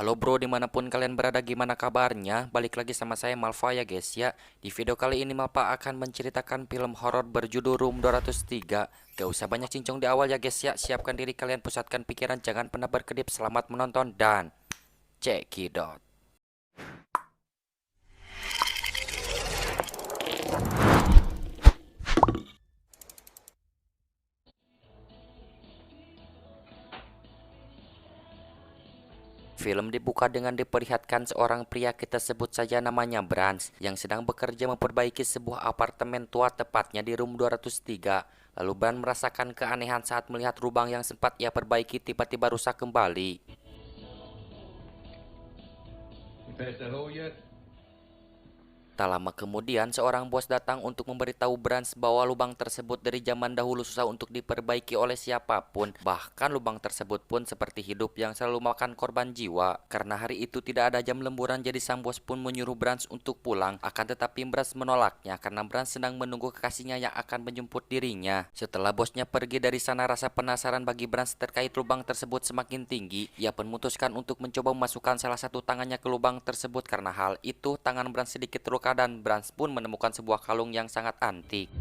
Halo bro, dimanapun kalian berada, gimana kabarnya? Balik lagi sama saya Malva ya guys ya. Di video kali ini Malva akan menceritakan film horor berjudul Room 203. Gak usah banyak cincong di awal ya guys ya. Siapkan diri kalian, pusatkan pikiran, jangan pernah berkedip. Selamat menonton dan cekidot. Film dibuka dengan diperlihatkan seorang pria, kita sebut saja namanya Brans, yang sedang bekerja memperbaiki sebuah apartemen tua tepatnya di room 203. Lalu Brans merasakan keanehan saat melihat lubang yang sempat ia perbaiki tiba-tiba rusak kembali. You passed that hole yet? Tak lama kemudian, seorang bos datang untuk memberitahu Brans bahwa lubang tersebut dari zaman dahulu susah untuk diperbaiki oleh siapapun. Bahkan lubang tersebut pun seperti hidup yang selalu makan korban jiwa. Karena hari itu tidak ada jam lemburan, jadi sang bos pun menyuruh Brans untuk pulang. Akan tetapi Brans menolaknya karena Brans sedang menunggu kekasihnya yang akan menjemput dirinya. Setelah bosnya pergi dari sana, rasa penasaran bagi Brans terkait lubang tersebut semakin tinggi. Ia pun memutuskan untuk mencoba memasukkan salah satu tangannya ke lubang tersebut. Karena hal itu, tangan Brans sedikit terluka dan Brans pun menemukan sebuah kalung yang sangat antik.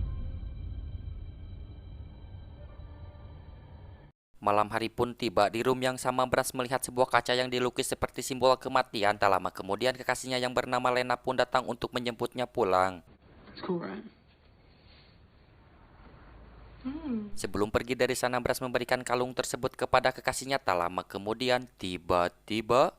Malam hari pun tiba. Di room yang sama, Brans melihat sebuah kaca yang dilukis seperti simbol kematian. Tak lama kemudian kekasihnya yang bernama Lena pun datang untuk menjemputnya pulang. It's cool, right? Sebelum pergi dari sana, Brans memberikan kalung tersebut kepada kekasihnya. Tak lama kemudian tiba-tiba,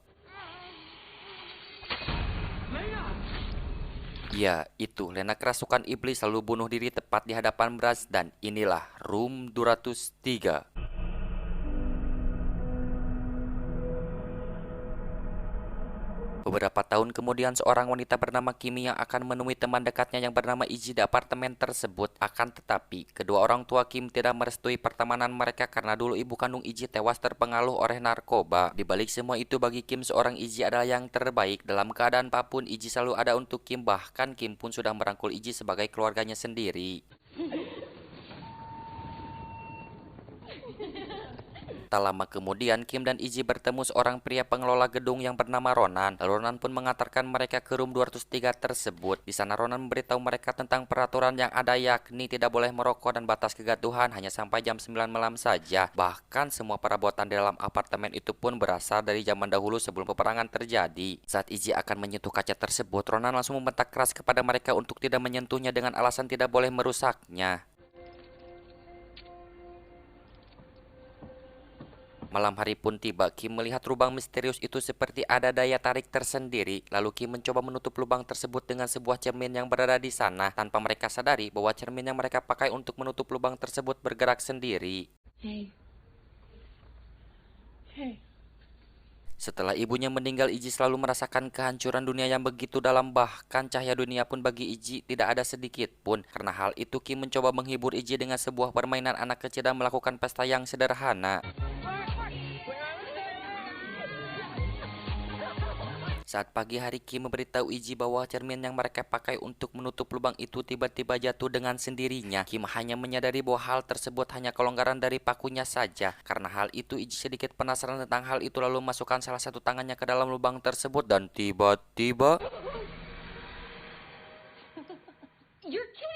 ya, itu Lena kerasukan iblis lalu bunuh diri tepat di hadapan Brans, dan inilah room 203. Beberapa tahun kemudian, seorang wanita bernama Kimi yang akan menemui teman dekatnya yang bernama Iji di apartemen tersebut. Akan tetapi, kedua orang tua Kim tidak merestui pertemanan mereka karena dulu ibu kandung Iji tewas terpengaruh oleh narkoba. Di balik semua itu, bagi Kim seorang Iji adalah yang terbaik. Dalam keadaan apapun, Iji selalu ada untuk Kim. Bahkan Kim pun sudah merangkul Iji sebagai keluarganya sendiri. Tak lama kemudian, Kim dan Iji bertemu seorang pria pengelola gedung yang bernama Ronan. Lalu Ronan pun mengantarkan mereka ke room 203 tersebut. Di sana Ronan memberitahu mereka tentang peraturan yang ada, yakni tidak boleh merokok dan batas kegaduhan hanya sampai jam 9 malam saja. Bahkan semua perabotan di dalam apartemen itu pun berasal dari zaman dahulu sebelum peperangan terjadi. Saat Iji akan menyentuh kaca tersebut, Ronan langsung membentak keras kepada mereka untuk tidak menyentuhnya dengan alasan tidak boleh merusaknya. Malam hari pun tiba. Kim melihat lubang misterius itu seperti ada daya tarik tersendiri. Lalu Kim mencoba menutup lubang tersebut dengan sebuah cermin yang berada di sana. Tanpa mereka sadari bahwa cermin yang mereka pakai untuk menutup lubang tersebut bergerak sendiri. Hey. Hey. Setelah ibunya meninggal, Iji selalu merasakan kehancuran dunia yang begitu dalam. Bahkan cahaya dunia pun bagi Iji tidak ada sedikit pun. Karena hal itu, Kim mencoba menghibur Iji dengan sebuah permainan anak kecil dan melakukan pesta yang sederhana. Saat pagi hari, Kim memberitahu Iji bahwa cermin yang mereka pakai untuk menutup lubang itu tiba-tiba jatuh dengan sendirinya. Kim hanya menyadari bahwa hal tersebut hanya kelonggaran dari pakunya saja. Karena hal itu, Iji sedikit penasaran tentang hal itu lalu masukkan salah satu tangannya ke dalam lubang tersebut dan tiba-tiba, You're kidding.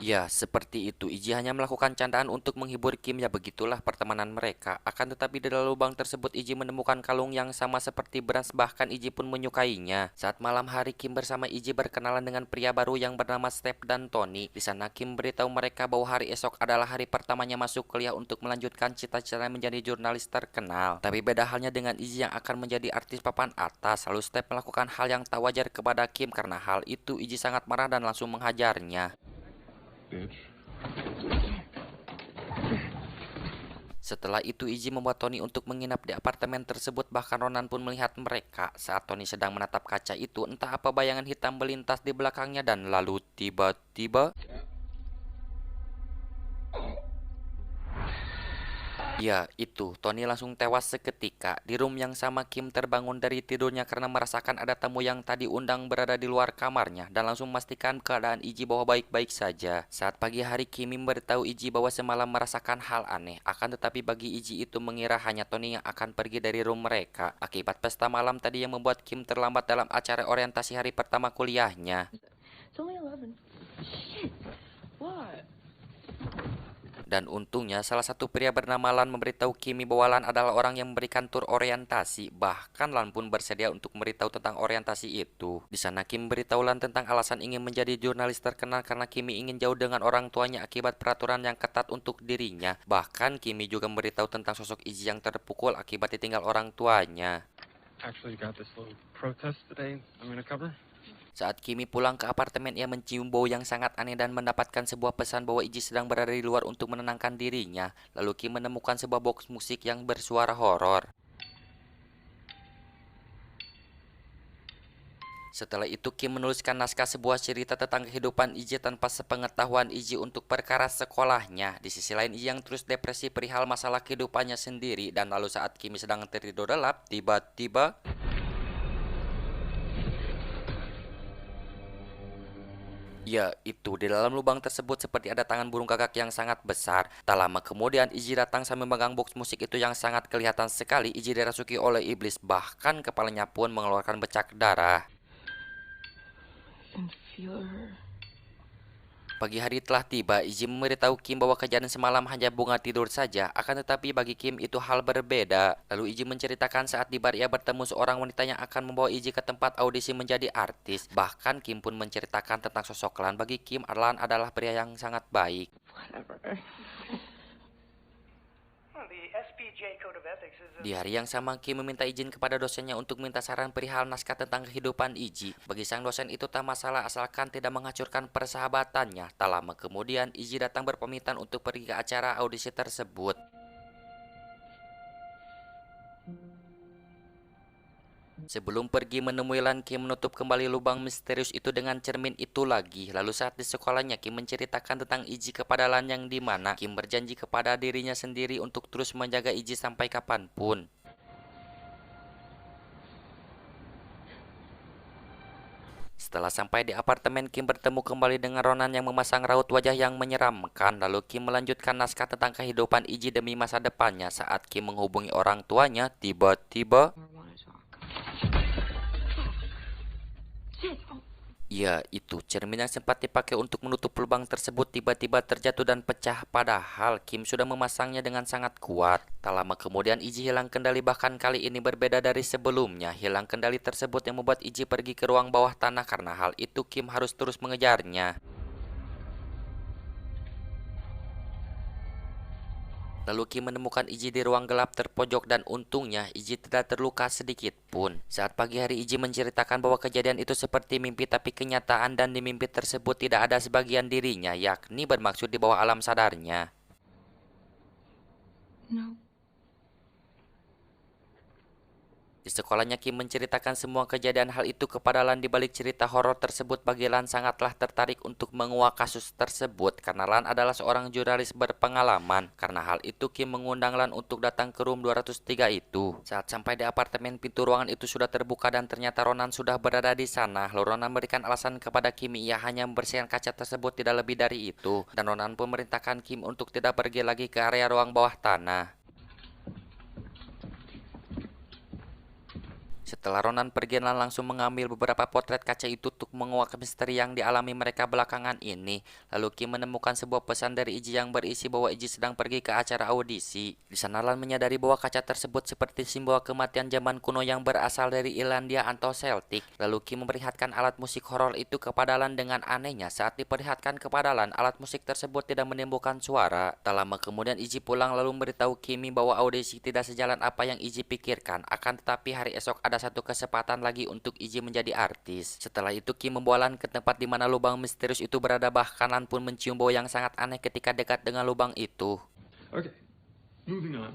ya, seperti itu. Iji hanya melakukan candaan untuk menghibur Kim. Ya, begitulah pertemanan mereka. Akan tetapi di dalam lubang tersebut, Iji menemukan kalung yang sama seperti Brans. Bahkan Iji pun menyukainya. Saat malam hari, Kim bersama Iji berkenalan dengan pria baru yang bernama Step dan Tony. Di sana Kim beritahu mereka bahwa hari esok adalah hari pertamanya masuk kuliah untuk melanjutkan cita-cita menjadi jurnalis terkenal. Tapi beda halnya dengan Iji yang akan menjadi artis papan atas. Lalu Step melakukan hal yang tak wajar kepada Kim. Karena hal itu, Iji sangat marah dan langsung menghajarnya. Bitch. Setelah itu, Iji membuat Tony untuk menginap di apartemen tersebut. Bahkan Ronan pun melihat mereka. Saat Tony sedang menatap kaca itu, entah apa bayangan hitam melintas di belakangnya dan lalu tiba-tiba, Ya, itu. Tony langsung tewas seketika. Di room yang sama, Kim terbangun dari tidurnya karena merasakan ada tamu yang tadi undang berada di luar kamarnya dan langsung memastikan keadaan Iji bahwa baik-baik saja. Saat pagi hari, Kim memberitahu Iji bahwa semalam merasakan hal aneh. Akan tetapi bagi Iji itu mengira hanya Tony yang akan pergi dari room mereka. Akibat pesta malam tadi yang membuat Kim terlambat dalam acara orientasi hari pertama kuliahnya. It's only 11. Shit. What? Dan untungnya salah satu pria bernama Lan memberitahu Kimi bahwa Lan adalah orang yang memberikan tur orientasi. Bahkan Lan pun bersedia untuk memberitahu tentang orientasi itu. Di sana Kim memberitahu Lan tentang alasan ingin menjadi jurnalis terkenal karena Kimi ingin jauh dengan orang tuanya akibat peraturan yang ketat untuk dirinya. Bahkan Kimi juga memberitahu tentang sosok Iji yang terpukul akibat ditinggal orang tuanya. Actually got this little protest today I'm gonna cover. Saat Kimi pulang ke apartemen, ia mencium bau yang sangat aneh dan mendapatkan sebuah pesan bahwa Iji sedang berada di luar untuk menenangkan dirinya. Lalu Kim menemukan sebuah box musik yang bersuara horor. Setelah itu Kim menuliskan naskah sebuah cerita tentang kehidupan Iji tanpa sepengetahuan Iji untuk perkara sekolahnya. Di sisi lain Iji yang terus depresi perihal masalah kehidupannya sendiri. Dan lalu saat Kim sedang tertidur lelap, tiba-tiba ya, itu di dalam lubang tersebut seperti ada tangan burung gagak yang sangat besar. Tak lama kemudian Iji datang sambil memegang box musik itu yang sangat kelihatan sekali. Iji dirasuki oleh iblis, bahkan kepalanya pun mengeluarkan bercak darah. I can feel her. Pagi hari telah tiba. Iji memberitahu Kim bahwa kejadian semalam hanya bunga tidur saja. Akan tetapi bagi Kim itu hal berbeda. Lalu Iji menceritakan saat di bar ia bertemu seorang wanita yang akan membawa Iji ke tempat audisi menjadi artis. Bahkan Kim pun menceritakan tentang sosok Lan. Bagi Kim, Lan adalah pria yang sangat baik. Whatever. The SPJ Code of Ethics is Di hari yang sama, Kim meminta izin kepada dosennya untuk minta saran perihal naskah tentang kehidupan Iji. Bagi sang dosen itu tak masalah asalkan tidak menghancurkan persahabatannya. Tak lama kemudian, Iji datang berpamitan untuk pergi ke acara audisi tersebut. Sebelum pergi menemui Lan, Kim menutup kembali lubang misterius itu dengan cermin itu lagi. Lalu saat di sekolahnya, Kim menceritakan tentang Iji kepada Lan yang dimana Kim berjanji kepada dirinya sendiri untuk terus menjaga Iji sampai kapanpun. Setelah sampai di apartemen, Kim bertemu kembali dengan Ronan yang memasang raut wajah yang menyeramkan. Lalu Kim melanjutkan naskah tentang kehidupan Iji demi masa depannya. Saat Kim menghubungi orang tuanya, tiba-tiba Or wanna talk. Shit. Oh. ya, itu cermin yang sempat dipakai untuk menutup lubang tersebut tiba-tiba terjatuh dan pecah. Padahal Kim sudah memasangnya dengan sangat kuat. Tak lama kemudian Iji hilang kendali, bahkan kali ini berbeda dari sebelumnya. Hilang kendali tersebut yang membuat Iji pergi ke ruang bawah tanah. Karena hal itu Kim harus terus mengejarnya. Lalu Kim menemukan Iji di ruang gelap terpojok dan untungnya Iji tidak terluka sedikit pun. Saat pagi hari Iji menceritakan bahwa kejadian itu seperti mimpi, tapi kenyataan dan di mimpi tersebut tidak ada sebagian dirinya, yakni bermaksud di bawah alam sadarnya. No. Di sekolahnya Kim menceritakan semua kejadian hal itu kepada Lan. Di balik cerita horor tersebut, bagi Lan sangatlah tertarik untuk menguak kasus tersebut karena Lan adalah seorang jurnalis berpengalaman. Karena hal itu Kim mengundang Lan untuk datang ke room 203 itu. Saat sampai di apartemen, pintu ruangan itu sudah terbuka dan ternyata Ronan sudah berada di sana. Lalu Ronan memberikan alasan kepada Kim ia hanya membersihkan kaca tersebut, tidak lebih dari itu. Dan Ronan pun memerintahkan Kim untuk tidak pergi lagi ke area ruang bawah tanah. Setelah Ronan pergi, Lan langsung mengambil beberapa potret kaca itu untuk menguak misteri yang dialami mereka belakangan ini. Lalu Kim menemukan sebuah pesan dari Iji yang berisi bahwa Iji sedang pergi ke acara audisi. Di sana Lan menyadari bahwa kaca tersebut seperti simbol kematian zaman kuno yang berasal dari Irlandia atau Celtic. Lalu Kim memperlihatkan alat musik horor itu kepada Lan. Dengan anehnya, saat diperlihatkan kepada Lan, alat musik tersebut tidak menimbulkan suara. Tak lama kemudian Iji pulang lalu memberitahu Kimi bahwa audisi tidak sejalan apa yang Iji pikirkan. Akan tetapi hari esok ada satu kesempatan lagi untuk Iji menjadi artis. Setelah itu Kim membawa Lan ke tempat di mana lubang misterius itu berada, bahkan Lan pun mencium bau yang sangat aneh ketika dekat dengan lubang itu. Okay, moving on.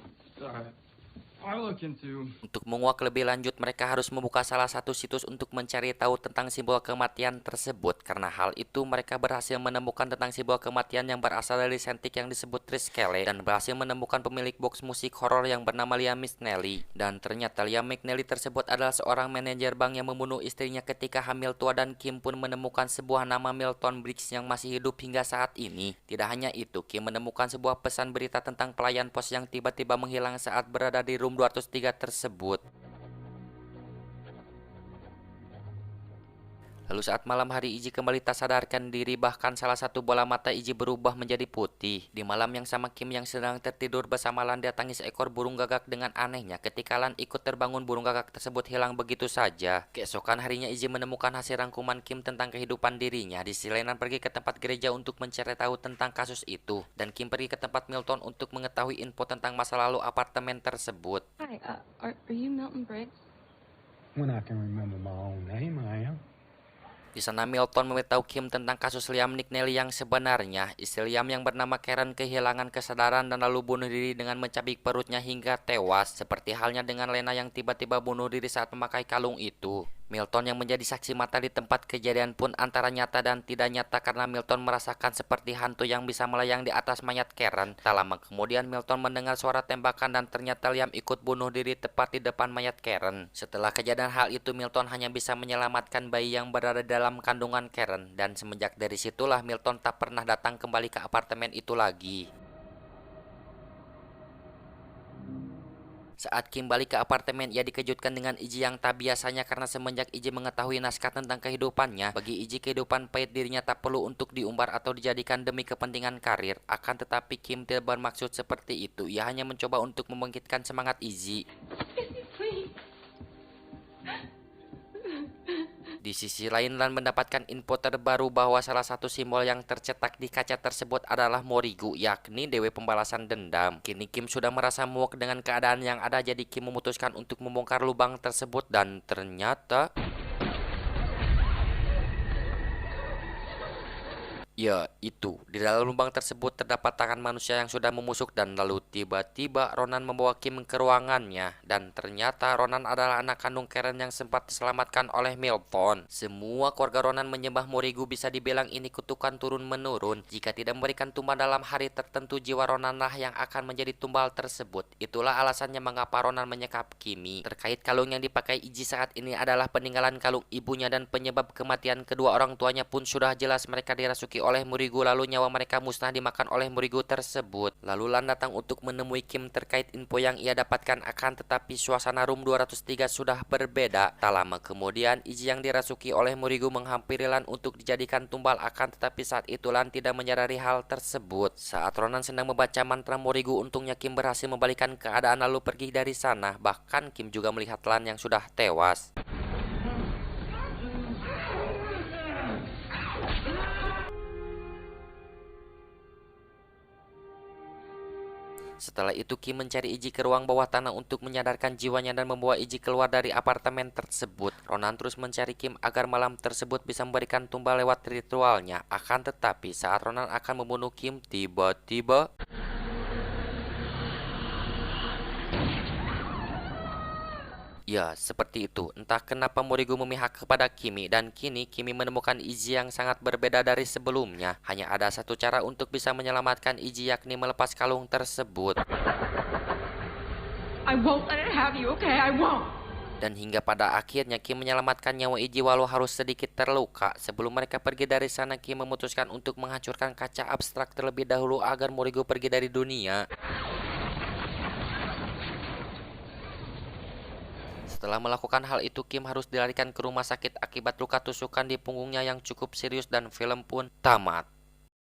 I'll look into. Untuk menguak lebih lanjut, mereka harus membuka salah satu situs untuk mencari tahu tentang simbol kematian tersebut. Karena hal itu, mereka berhasil menemukan tentang simbol kematian yang berasal dari Sentik yang disebut Triskele, dan berhasil menemukan pemilik box musik horor yang bernama Liam McNally. Dan ternyata Liam McNally tersebut adalah seorang manajer bank yang membunuh istrinya ketika hamil tua, dan Kim pun menemukan sebuah nama Milton Briggs yang masih hidup hingga saat ini. Tidak hanya itu, Kim menemukan sebuah pesan berita tentang pelayan pos yang tiba-tiba menghilang saat berada di room 203 tersebut. Lalu saat malam hari, Izzy kembali tak sadarkan diri, bahkan salah satu bola mata Izzy berubah menjadi putih. Di malam yang sama, Kim yang sedang tertidur bersama Lan datangi seekor burung gagak. Dengan anehnya, ketika Lan ikut terbangun, burung gagak tersebut hilang begitu saja. Keesokan harinya, Izzy menemukan hasil rangkuman Kim tentang kehidupan dirinya. Di sisi lain, Lan pergi ke tempat gereja untuk mencari tahu tentang kasus itu. Dan Kim pergi ke tempat Milton untuk mengetahui info tentang masa lalu apartemen tersebut. Hi, are you Milton Briggs? When I can remember my own name, I am. Di sana Milton memberitahu Kim tentang kasus Liam McNally yang sebenarnya. Istri Liam yang bernama Karen kehilangan kesadaran dan lalu bunuh diri dengan mencabik perutnya hingga tewas. Seperti halnya dengan Lena yang tiba-tiba bunuh diri saat memakai kalung itu. Milton yang menjadi saksi mata di tempat kejadian pun antara nyata dan tidak nyata, karena Milton merasakan seperti hantu yang bisa melayang di atas mayat Karen. Tak lama kemudian Milton mendengar suara tembakan dan ternyata Liam ikut bunuh diri tepat di depan mayat Karen. Setelah kejadian hal itu, Milton hanya bisa menyelamatkan bayi yang berada dalam kandungan Karen, dan semenjak dari situlah Milton tak pernah datang kembali ke apartemen itu lagi. Saat Kim balik ke apartemen, ia dikejutkan dengan Izzy yang tak biasanya, karena semenjak Izzy mengetahui naskah tentang kehidupannya, bagi Izzy kehidupan pahit dirinya tak perlu untuk diumbar atau dijadikan demi kepentingan karir. Akan tetapi Kim tidak bermaksud seperti itu. Ia hanya mencoba untuk membangkitkan semangat Izzy. Please. Di sisi lain, Lan mendapatkan info terbaru bahwa salah satu simbol yang tercetak di kaca tersebut adalah Morigu, yakni dewa pembalasan dendam. Kini Kim sudah merasa muak dengan keadaan yang ada, jadi Kim memutuskan untuk membongkar lubang tersebut, dan ternyata ya, itu. Di dalam lubang tersebut terdapat tangan manusia yang sudah membusuk, dan lalu tiba-tiba Ronan membawa Kim ke ruangannya. Dan ternyata Ronan adalah anak kandung Karen yang sempat diselamatkan oleh Milton. Semua keluarga Ronan menyembah Morigu, bisa dibilang ini kutukan turun-menurun. Jika tidak memberikan tumbal dalam hari tertentu, jiwa Ronanlah yang akan menjadi tumbal tersebut. Itulah alasannya mengapa Ronan menyekap Kimi. Terkait kalung yang dipakai Izzy saat ini adalah peninggalan kalung ibunya, dan penyebab kematian kedua orang tuanya pun sudah jelas, mereka dirasuki oleh Morigu, lalu nyawa mereka musnah dimakan oleh Morigu tersebut. Lalu Lan datang untuk menemui Kim terkait info yang ia dapatkan, akan tetapi suasana room 203 sudah berbeda. Tak lama kemudian, Izzy yang dirasuki oleh Morigu menghampiri Lan untuk dijadikan tumbal, akan tetapi saat itu Lan tidak menyadari hal tersebut. Saat Ronan sedang membaca mantra Morigu, untungnya Kim berhasil membalikan keadaan lalu pergi dari sana. Bahkan Kim juga melihat Lan yang sudah tewas. Setelah itu Kim mencari Izzy ke ruang bawah tanah untuk menyadarkan jiwanya dan membawa Izzy keluar dari apartemen tersebut. Ronan terus mencari Kim agar malam tersebut bisa memberikan tumbal lewat ritualnya. Akan tetapi saat Ronan akan membunuh Kim, tiba-tiba ya, seperti itu. Entah kenapa Morigu memihak kepada Kimi, dan kini Kimi menemukan Izzy yang sangat berbeda dari sebelumnya. Hanya ada satu cara untuk bisa menyelamatkan Izzy, yakni melepas kalung tersebut. I won't let it have you, okay? I won't. Dan hingga pada akhirnya Kim menyelamatkan nyawa Izzy walau harus sedikit terluka. Sebelum mereka pergi dari sana, Kim memutuskan untuk menghancurkan kaca abstrak terlebih dahulu agar Morigu pergi dari dunia. Setelah melakukan hal itu, Kim harus dilarikan ke rumah sakit akibat luka tusukan di punggungnya yang cukup serius, dan film pun tamat.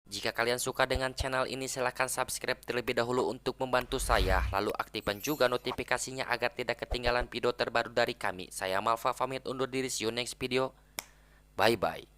Jika kalian suka dengan channel ini, silahkan subscribe terlebih dahulu untuk membantu saya. Lalu aktifkan juga notifikasinya agar tidak ketinggalan video terbaru dari kami. Saya Malva pamit undur diri, see you next video. Bye bye.